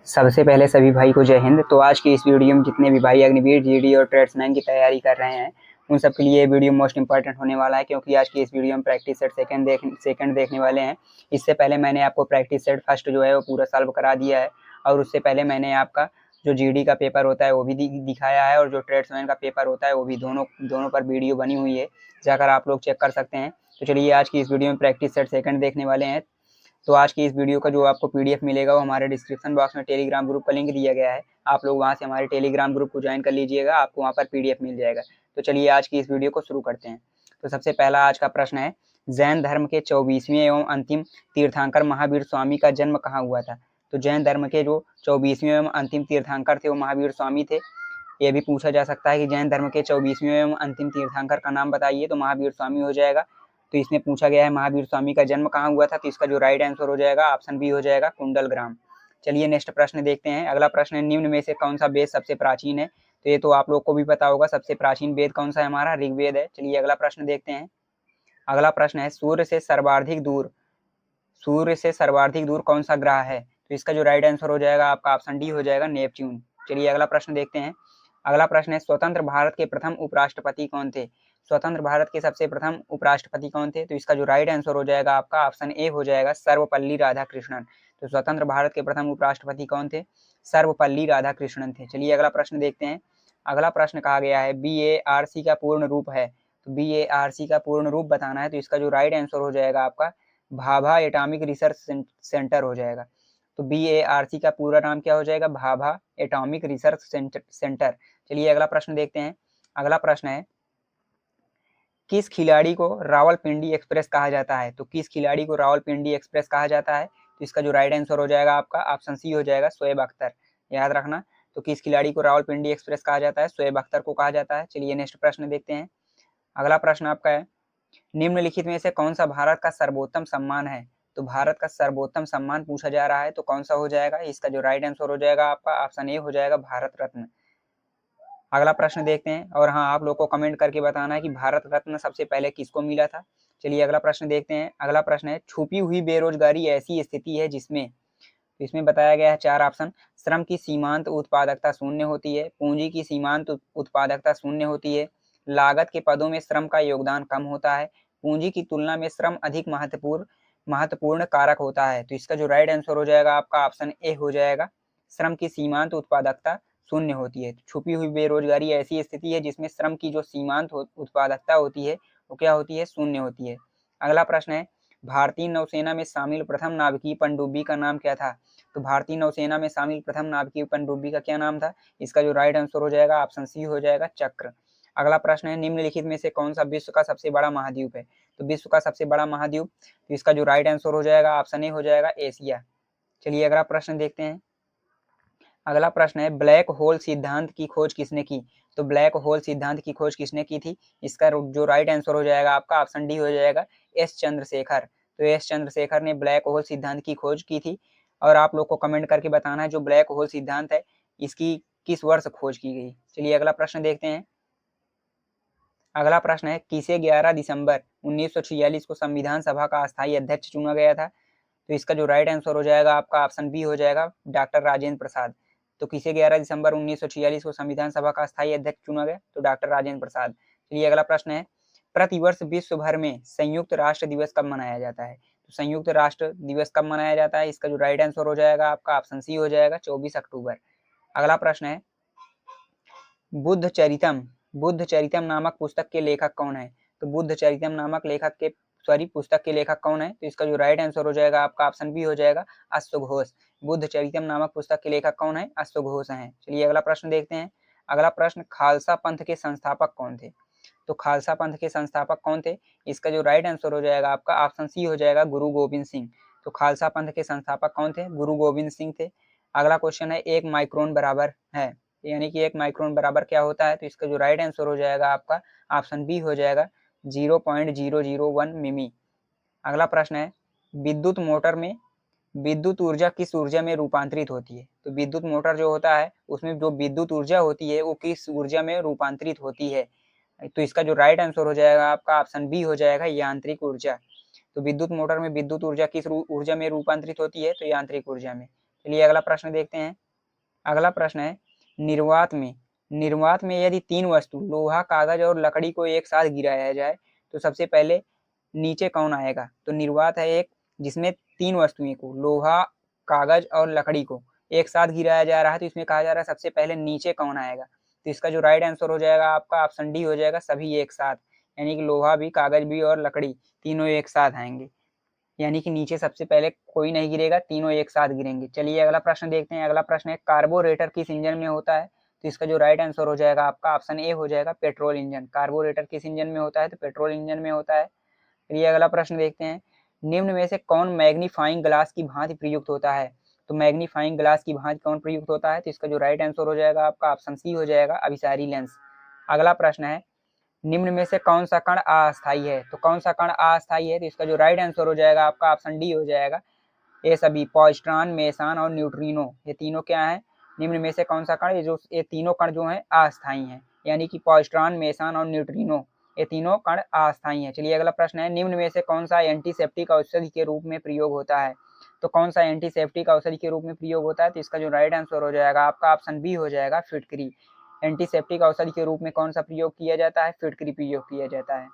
सबसे पहले सभी भाई को जय हिंद। तो आज की इस वीडियो में जितने भी भाई अग्निवीर, जीडी और ट्रेड्समैन की तैयारी कर रहे हैं उन सब के लिए ये वीडियो मोस्ट इंपॉर्टेंट होने वाला है, क्योंकि आज की इस वीडियो में प्रैक्टिस सेट सेकंड देखने वाले हैं। इससे पहले मैंने आपको प्रैक्टिस सेट फर्स्ट जो है वो पूरा सॉल्व करा दिया है, और उससे पहले मैंने आपका जो जीडी का पेपर होता है वो भी दिखाया है, और जो ट्रेड्समैन का पेपर होता है वो भी दोनों पर वीडियो बनी हुई है, जाकर आप लोग चेक कर सकते हैं। तो चलिए आज की इस वीडियो में प्रैक्टिस सेट सेकंड देखने वाले हैं। तो आज की इस वीडियो का जो आपको पीडीएफ मिलेगा वो हमारे डिस्क्रिप्शन बॉक्स में टेलीग्राम ग्रुप का लिंक दिया गया है। आप लोग वहां से हमारे टेलीग्राम ग्रुप को ज्वाइन कर लीजिएगा, आपको वहां पर पीडीएफ मिल जाएगा। तो चलिए आज की इस वीडियो को शुरू करते हैं। तो सबसे पहला आज का प्रश्न है, जैन धर्म के 24वें एवं अंतिम तीर्थंकर महावीर स्वामी का जन्म कहाँ हुआ था? तो जैन धर्म के जो 24वें एवं अंतिम तीर्थंकर थे वो महावीर स्वामी थे। ये भी पूछा जा सकता है कि जैन धर्म के 24वें एवं अंतिम तीर्थंकर का नाम बताइए, तो महावीर स्वामी हो जाएगा। तो इसमें पूछा गया है महावीर स्वामी का जन्म कहाँ हुआ था, तो इसका जो राइट आंसर हो जाएगा ऑप्शन बी हो जाएगा, कुंडलग्राम। चलिए नेक्स्ट प्रश्न देखते हैं। अगला प्रश्न है, निम्न में से कौन सा वेद सबसे प्राचीन है? तो ये तो आप लोग को भी पता होगा, सबसे प्राचीन वेद कौन सा है हमारा? ऋग्वेद है। चलिए अगला प्रश्न देखते हैं। अगला प्रश्न है, सूर्य से सर्वाधिक दूर कौन सा ग्रह है? तो इसका जो राइट आंसर हो जाएगा आपका ऑप्शन डी हो जाएगा, नेपच्यून। चलिए अगला प्रश्न देखते हैं। अगला प्रश्न है, स्वतंत्र भारत के प्रथम उपराष्ट्रपति कौन थे? स्वतंत्र भारत के सबसे प्रथम उपराष्ट्रपति कौन थे? तो इसका जो राइट आंसर हो जाएगा आपका ऑप्शन ए हो जाएगा, सर्वपल्ली राधाकृष्णन। तो स्वतंत्र भारत के प्रथम उपराष्ट्रपति कौन थे? सर्वपल्ली राधाकृष्णन थे। चलिए अगला प्रश्न देखते हैं। अगला प्रश्न कहा गया है, BARC का पूर्ण रूप है। तो BARC का पूर्ण रूप बताना है, तो इसका जो राइट आंसर हो जाएगा आपका भाभा एटॉमिक रिसर्च सेंटर हो जाएगा। तो BARC का पूरा नाम क्या हो जाएगा? Bhabha atomic research centre. चलिए अगला प्रश्न देखते हैं। अगला प्रश्न है, किस खिलाड़ी को रावलपिंडी एक्सप्रेस कहा जाता है? तो किस खिलाड़ी को रावलपिंडी एक्सप्रेस कहा जाता है? तो इसका जो राइट आंसर हो जाएगा आपका ऑप्शन सी हो जाएगा, शोएब अख्तर। याद रखना। तो किस खिलाड़ी को रावलपिंडी एक्सप्रेस कहा जाता है? शोएब अख्तर को कहा जाता है। चलिए नेक्स्ट प्रश्न देखते हैं। अगला प्रश्न आपका है, निम्नलिखित में से कौन सा भारत का सर्वोत्तम सम्मान है? तो भारत का सर्वोत्तम सम्मान पूछा जा रहा है, तो कौन सा हो जाएगा? इसका जो राइट आंसर हो जाएगा आपका ऑप्शन ए हो जाएगा, भारत रत्न। अगला प्रश्न देखते हैं, और हाँ आप लोग को कमेंट करके बताना है कि भारत रत्न सबसे पहले किसको मिला था। चलिए अगला प्रश्न देखते हैं। अगला प्रश्न है, छुपी हुई बेरोजगारी ऐसी स्थिति है जिसमें, तो इसमें बताया गया है चार ऑप्शन। श्रम की सीमांत उत्पादकता शून्य होती है, पूंजी की सीमांत उत्पादकता शून्य होती है, लागत के पदों में श्रम का योगदान कम होता है, पूंजी की तुलना में श्रम अधिक महत्वपूर्ण कारक होता है। तो इसका जो राइट आंसर हो जाएगा आपका ऑप्शन ए हो जाएगा, श्रम की सीमांत उत्पादकता शून्य होती है। छुपी हुई बेरोजगारी ऐसी स्थिति है जिसमें श्रम की जो सीमांत उत्पादकता होती है वो क्या होती है? शून्य होती है। अगला प्रश्न है, भारतीय नौसेना में शामिल प्रथम नाभिकीय पनडुब्बी का नाम क्या था? तो भारतीय नौसेना में शामिल प्रथम नाभिकीय पनडुब्बी का क्या नाम था? इसका जो राइट आंसर हो जाएगा ऑप्शन सी हो जाएगा, चक्र। अगला प्रश्न है, निम्नलिखित में से कौन सा विश्व का सबसे बड़ा महाद्वीप है? तो विश्व का सबसे बड़ा महाद्वीप, तो इसका जो राइट आंसर हो जाएगा ऑप्शन ए हो जाएगा, एशिया। चलिए अगला प्रश्न देखते हैं। अगला प्रश्न है, ब्लैक होल सिद्धांत की खोज किसने की? तो ब्लैक होल सिद्धांत की खोज किसने की थी? इसका जो राइट आंसर हो जाएगा आपका ऑप्शन डी हो जाएगा, एस चंद्रशेखर। तो एस चंद्रशेखर ने ब्लैक होल सिद्धांत की खोज की थी। और आप लोग को कमेंट करके बताना है जो ब्लैक होल सिद्धांत है इसकी किस वर्ष खोज की गई। चलिए अगला प्रश्न देखते हैं। अगला प्रश्न है, किसे 11 दिसंबर 1946 को संविधान सभा का अस्थायी अध्यक्ष चुना गया था? तो इसका जो राइट आंसर हो जाएगा आपका ऑप्शन बी हो जाएगा, डॉक्टर राजेंद्र प्रसाद। तो किसे 11 दिसंबर 1946 को संविधान सभा का अस्थायी अध्यक्ष चुना गया? तो डॉक्टर राजेंद्र प्रसाद। चलिए अगला प्रश्न है, प्रतिवर्ष विश्व भर में संयुक्त राष्ट्र दिवस कब मनाया जाता है? तो संयुक्त राष्ट्र दिवस कब मनाया जाता है? इसका जो राइट आंसर हो जाएगा आपका ऑप्शन सी हो जाएगा, 24 अक्टूबर। अगला प्रश्न है, बुद्ध चरितम नामक पुस्तक के लेखक कौन है? तो बुद्ध चरितम नामक पुस्तक के लेखक कौन है? तो इसका जो राइट आंसर हो जाएगा आपका ऑप्शन बी हो जाएगा, अश्वघोष। बुद्ध चरितम नामक पुस्तक के लेखक कौन है? अश्वघोष हैं। चलिए अगला प्रश्न देखते हैं। अगला प्रश्न, खालसा पंथ के संस्थापक कौन थे? तो खालसा पंथ के संस्थापक कौन थे? इसका जो राइट आंसर हो जाएगा आपका ऑप्शन सी हो जाएगा, गुरु गोविंद सिंह। तो खालसा पंथ के संस्थापक कौन थे? गुरु गोविंद सिंह थे। अगला क्वेश्चन है, एक माइक्रोन बराबर है, यानी कि एक माइक्रोन बराबर क्या होता है? तो इसका जो राइट आंसर हो जाएगा आपका ऑप्शन बी हो जाएगा, 0.001 मिमी। अगला प्रश्न है, विद्युत मोटर में विद्युत ऊर्जा किस ऊर्जा में रूपांतरित होती है? तो विद्युत मोटर जो होता है उसमें जो विद्युत ऊर्जा होती है वो किस ऊर्जा में रूपांतरित होती है? तो इसका जो राइट आंसर हो जाएगा आपका ऑप्शन बी हो जाएगा, यांत्रिक ऊर्जा। तो विद्युत मोटर में विद्युत ऊर्जा किस ऊर्जा में रूपांतरित होती है? तो यांत्रिक ऊर्जा में। चलिए अगला प्रश्न देखते हैं। अगला प्रश्न है निर्वात में यदि 3 वस्तु लोहा, कागज और लकड़ी को एक साथ गिराया जाए तो सबसे पहले नीचे कौन आएगा? तो निर्वात है एक जिसमें 3 वस्तुएं को लोहा, कागज और लकड़ी को एक साथ गिराया जा रहा है, तो इसमें कहा जा रहा है सबसे पहले नीचे कौन आएगा? तो इसका जो राइट आंसर हो जाएगा आपका ऑप्शन डी हो जाएगा, सभी एक साथ, यानी कि लोहा भी, कागज भी और लकड़ी तीनों एक साथ आएंगे, यानी कि नीचे सबसे पहले कोई नहीं गिरेगा, तीनों एक साथ गिरेंगे। चलिए अगला प्रश्न देखते हैं। अगला प्रश्न है कार्बोरेटर किस इंजन में होता है? तो इसका जो राइट आंसर हो जाएगा आपका ऑप्शन ए हो जाएगा, पेट्रोल इंजन। कार्बोरेटर किस इंजन में होता है? तो पेट्रोल इंजन में होता है। चलिए अगला प्रश्न देखते हैं। निम्न में से कौन मैग्नीफाइंग ग्लास की भांति प्रयुक्त होता है? तो मैग्नीफाइंग ग्लास की भांति कौन प्रयुक्त होता है? तो इसका जो राइट आंसर हो जाएगा आपका ऑप्शन सी हो जाएगा, अभिसारी लेंस। अगला प्रश्न है निम्न में से कौन सा कण अस्थायी है? तो कौन सा कण अस्थायी है? तो इसका जो राइट आंसर हो जाएगा आपका ऑप्शन डी हो जाएगा, ये सभी पॉइज़ट्रॉन, मेसन और न्यूट्रिनो, ये तीनों क्या है? निम्न में से कौन सा कण? ये तीनों कण जो है अस्थायी हैं, यानी कि पॉइज़ट्रॉन, मेसन और न्यूट्रिनो, ये तीनों कण अस्थायी हैं। चलिए अगला प्रश्न है निम्न में से कौन सा एंटीसेप्टिक औषधि के रूप में प्रयोग होता है? तो कौन सा एंटीसेप्टिक औषधि के रूप में प्रयोग होता है? तो इसका जो राइट आंसर हो जाएगा आपका ऑप्शन बी हो जाएगा, फिटकरी। एंटीसेप्टिक औषधि के रूप में कौन सा प्रयोग किया जाता है? फिटकरी प्रयोग किया जाता है।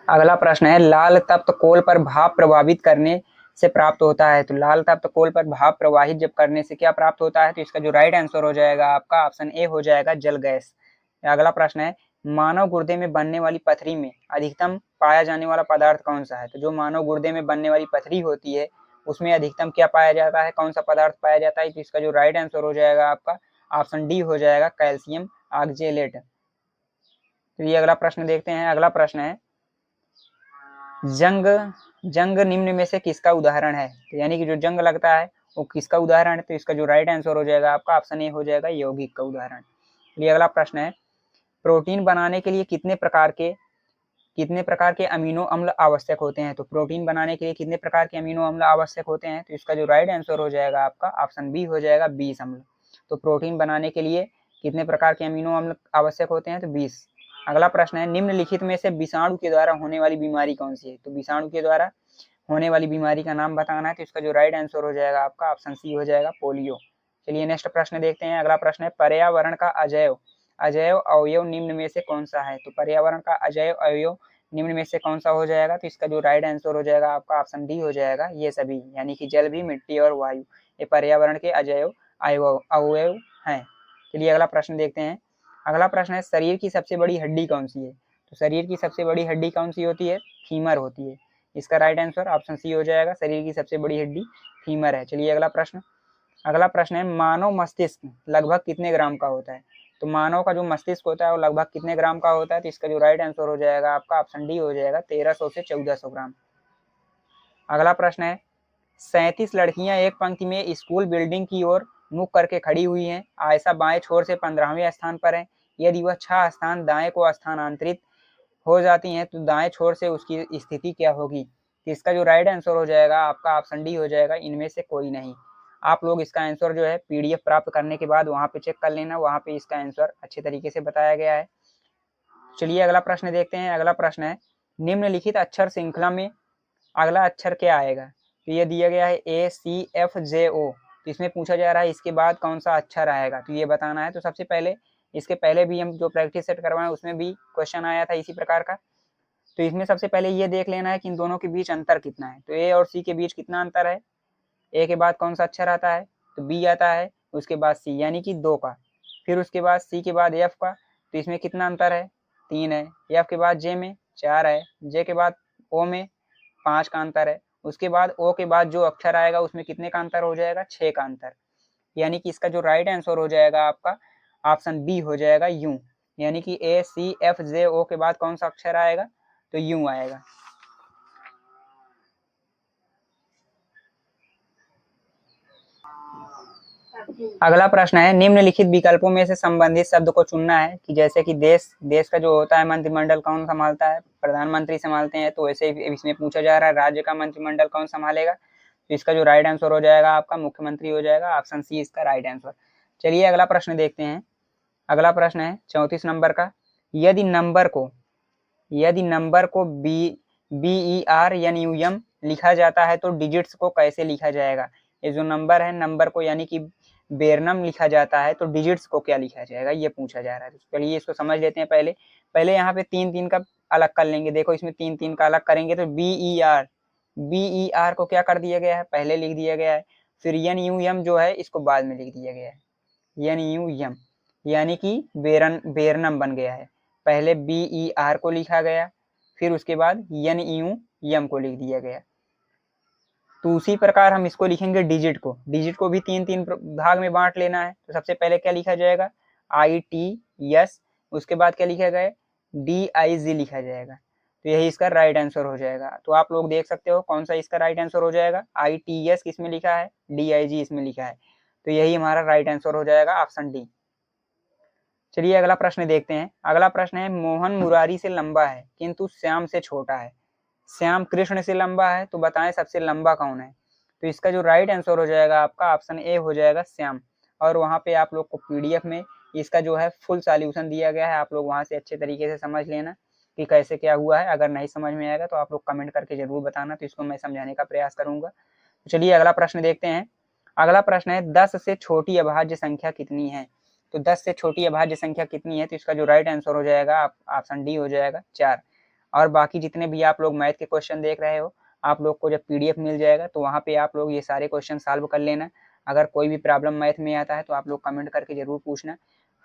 अगला प्रश्न है लाल तप्त कोल पर भाप प्रभावित करने से प्राप्त होता है। तो लाल तप्त कोल पर भाप प्रवाहित जब करने से क्या प्राप्त होता है? तो इसका जो राइट आंसर हो जाएगा आपका ऑप्शन ए हो जाएगा, जल गैस। अगला प्रश्न है मानव गुर्दे में बनने वाली पथरी में अधिकतम पाया जाने वाला पदार्थ कौन सा है? तो जो मानव गुर्दे में बनने वाली पथरी होती है उसमें अधिकतम क्या पाया जाता है, कौन सा पदार्थ पाया जाता है? तो इसका जो राइट आंसर हो जाएगा आपका ऑप्शन डी हो जाएगा, कैल्शियम ऑक्जेलेट। तो ये अगला प्रश्न देखते हैं। अगला प्रश्न है जंग निम्न में से किसका उदाहरण है? तो यानी कि जो जंग लगता है वो किसका उदाहरण है? तो इसका जो राइट आंसर हो जाएगा आपका ऑप्शन ए हो जाएगा, यौगिक का उदाहरण। ये अगला प्रश्न है प्रोटीन बनाने के लिए कितने प्रकार के अमीनो अम्ल आवश्यक होते हैं? तो प्रोटीन बनाने के लिए कितने प्रकार के अमीनो अम्ल आवश्यक होते हैं? तो इसका जो राइट आंसर हो जाएगा आपका ऑप्शन बी हो जाएगा, 20 अम्ल। तो प्रोटीन बनाने के लिए कितने प्रकार के अमीनो अम्ल आवश्यक होते हैं? तो 20। अगला प्रश्न है निम्नलिखित में से विषाणु के द्वारा होने वाली बीमारी कौन सी है? तो विषाणु के द्वारा होने वाली बीमारी का नाम बताना है। तो इसका जो राइट आंसर हो जाएगा आपका ऑप्शन सी हो जाएगा, पोलियो। चलिए नेक्स्ट प्रश्न देखते हैं। अगला प्रश्न है पर्यावरण का अजैव अवयव निम्न में से कौन सा है? तो पर्यावरण का अजैव अवयव निम्न में से कौन सा हो जाएगा? तो इसका जो राइट आंसर हो जाएगा आपका ऑप्शन डी हो जाएगा, ये सभी, यानी कि जल भी, मिट्टी और वायु, ये पर्यावरण के अजैव अवयव हैं। चलिए अगला प्रश्न देखते हैं। अगला प्रश्न है शरीर की सबसे बड़ी हड्डी कौन सी है? तो शरीर की सबसे बड़ी हड्डी कौन सी होती है? फीमर होती है। इसका राइट आंसर ऑप्शन सी हो जाएगा, शरीर की सबसे बड़ी हड्डी फीमर है। चलिए अगला प्रश्न है मानव मस्तिष्क लगभग कितने ग्राम का होता है? तो मानव का जो मस्तिष्क होता है वो लगभग कितने ग्राम का होता है? तो इसका जो राइट आंसर हो जाएगा आपका ऑप्शन डी हो जाएगा, 1300 से 1400 ग्राम। अगला प्रश्न है 37 लड़कियां एक पंक्ति में स्कूल बिल्डिंग की ओर मुख करके खड़ी हुई हैं। आयशा बाएं छोर से 15वें स्थान पर है। यदि वह 6 स्थान दाएं को स्थानांतरित हो जाती हैं तो दाएं छोर से उसकी स्थिति क्या होगी? तो इसका जो राइट आंसर हो जाएगा आपका ऑप्शन डी हो जाएगा, इनमें से कोई नहीं। आप लोग इसका आंसर जो है पीडीएफ प्राप्त करने के बाद वहां पे चेक कर लेना, वहां पे इसका आंसर अच्छे तरीके से बताया गया है। चलिए अगला प्रश्न देखते हैं। अगला प्रश्न है निम्नलिखित अक्षर श्रृंखला में अगला अक्षर क्या आएगा? तो ये दिया गया है ACFJO। तो इसमें पूछा जा रहा है इसके बाद कौन सा अक्षर आएगा, तो ये बताना है। तो सबसे पहले इसके पहले भी हम जो प्रैक्टिस सेट करवाएं उसमें भी क्वेश्चन आया था इसी प्रकार का। तो इसमें सबसे पहले ये देख लेना है कि इन दोनों के बीच अंतर कितना है। तो ए और सी के बीच कितना अंतर है? ए के बाद कौन सा अक्षर आता है? तो बी आता है, उसके बाद सी, यानी कि 2 का। फिर उसके बाद सी के बाद एफ का, तो इसमें कितना अंतर है? 3 है। एफ के बाद जे में 4 है। जे के बाद ओ में 5 का अंतर है। उसके बाद ओ के बाद जो अक्षर आएगा उसमें कितने का अंतर हो जाएगा? 6 का अंतर। यानी कि इसका जो राइट आंसर हो जाएगा आपका ऑप्शन बी हो जाएगा, यू। यानी कि ACFJO के बाद कौन सा अक्षर आएगा? तो यू आएगा। अगला प्रश्न है निम्नलिखित विकल्पों में से संबंधित शब्द को चुनना है कि जैसे कि देश का जो होता है मंत्रिमंडल कौन संभालता है? प्रधानमंत्री संभालते हैं। तो ऐसे इसमें पूछा जा रहा है राज्य का मंत्रिमंडल कौन संभालेगा? तो इसका जो राइट आंसर हो जाएगा आपका मुख्यमंत्री हो जाएगा, ऑप्शन सी इसका राइट आंसर। चलिए अगला प्रश्न देखते हैं। अगला प्रश्न है 34 नंबर का। यदि नंबर को BERNUM लिखा जाता है तो डिजिट्स को कैसे लिखा जाएगा? ये जो नंबर है, नंबर को यानी कि बेरनम लिखा जाता है तो डिजिट्स को क्या लिखा जाएगा, ये पूछा जा रहा है। चलिए इसको समझ लेते हैं। पहले यहाँ पे 3-3 का अलग कर लेंगे। देखो इसमें 3-3 का अलग करेंगे तो BER को क्या कर दिया गया है, पहले लिख दिया गया है। फिर NUM जो है इसको बाद में लिख दिया गया है, NUM यानी कि बेरनम बन गया है। पहले BER को लिखा गया, फिर उसके बाद NUM को लिख दिया गया। तो उसी प्रकार हम इसको लिखेंगे डिजिट को भी 3-3 भाग में बांट लेना है। तो सबसे पहले क्या लिखा जाएगा, ITS, उसके बाद क्या लिखा गया, DIG लिखा जाएगा। तो यही इसका राइट आंसर हो जाएगा। तो आप लोग देख सकते हो कौन सा इसका राइट आंसर हो जाएगा, ITS किसमें लिखा है, DIG इसमें लिखा है। तो यही हमारा राइट आंसर हो जाएगा, ऑप्शन डी। चलिए अगला प्रश्न देखते हैं। अगला प्रश्न है, मोहन मुरारी से लंबा है किंतु श्याम से छोटा है। श्याम कृष्ण से लंबा है तो बताएं सबसे लंबा कौन है। तो इसका जो राइट आंसर हो जाएगा आपका ऑप्शन ए हो जाएगा, श्याम। और वहाँ पे आप लोग को PDF में इसका जो है फुल सॉल्यूशन दिया गया है, आप लोग वहाँ से अच्छे तरीके से समझ लेना कि कैसे क्या हुआ है। अगर नहीं समझ में आएगा तो आप लोग कमेंट करके जरूर बताना, तो इसको मैं समझाने का प्रयास करूंगा। तो चलिए अगला प्रश्न देखते हैं। अगला प्रश्न है, 10 से छोटी अभाज्य संख्या कितनी है। तो 10 से छोटी अभाज्य संख्या कितनी है, तो इसका जो राइट आंसर हो जाएगा ऑप्शन डी हो जाएगा, 4। और बाकी जितने भी आप लोग मैथ के क्वेश्चन देख रहे हो, आप लोग को जब PDF मिल जाएगा तो वहाँ पे आप लोग ये सारे क्वेश्चन सॉल्व कर लेना। अगर कोई भी प्रॉब्लम मैथ में आता है तो आप लोग कमेंट करके जरूर पूछना,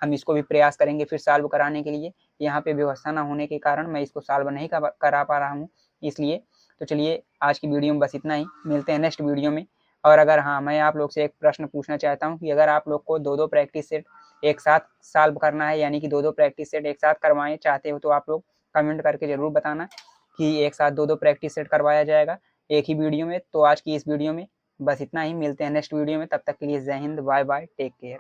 हम इसको भी प्रयास करेंगे फिर सॉल्व कराने के लिए। यहाँ पे व्यवस्था ना होने के कारण मैं इसको सॉल्व नहीं करा पा रहा हूँ इसलिए। तो चलिए आज की वीडियो में बस इतना ही, मिलते हैं नेक्स्ट वीडियो में। और अगर हाँ, मैं आप लोग से एक प्रश्न पूछना चाहता हूँ कि अगर आप लोग को 2-2 प्रैक्टिस सेट एक साथ सॉल्व करना है, यानी कि 2-2 प्रैक्टिस सेट एक साथ करवाएं चाहते हो, तो आप लोग कमेंट करके जरूर बताना कि एक साथ 2-2 प्रैक्टिस सेट करवाया जाएगा एक ही वीडियो में। तो आज की इस वीडियो में बस इतना ही, मिलते हैं नेक्स्ट वीडियो में। तब तक के लिए जय हिंद, बाय बाय, टेक केयर।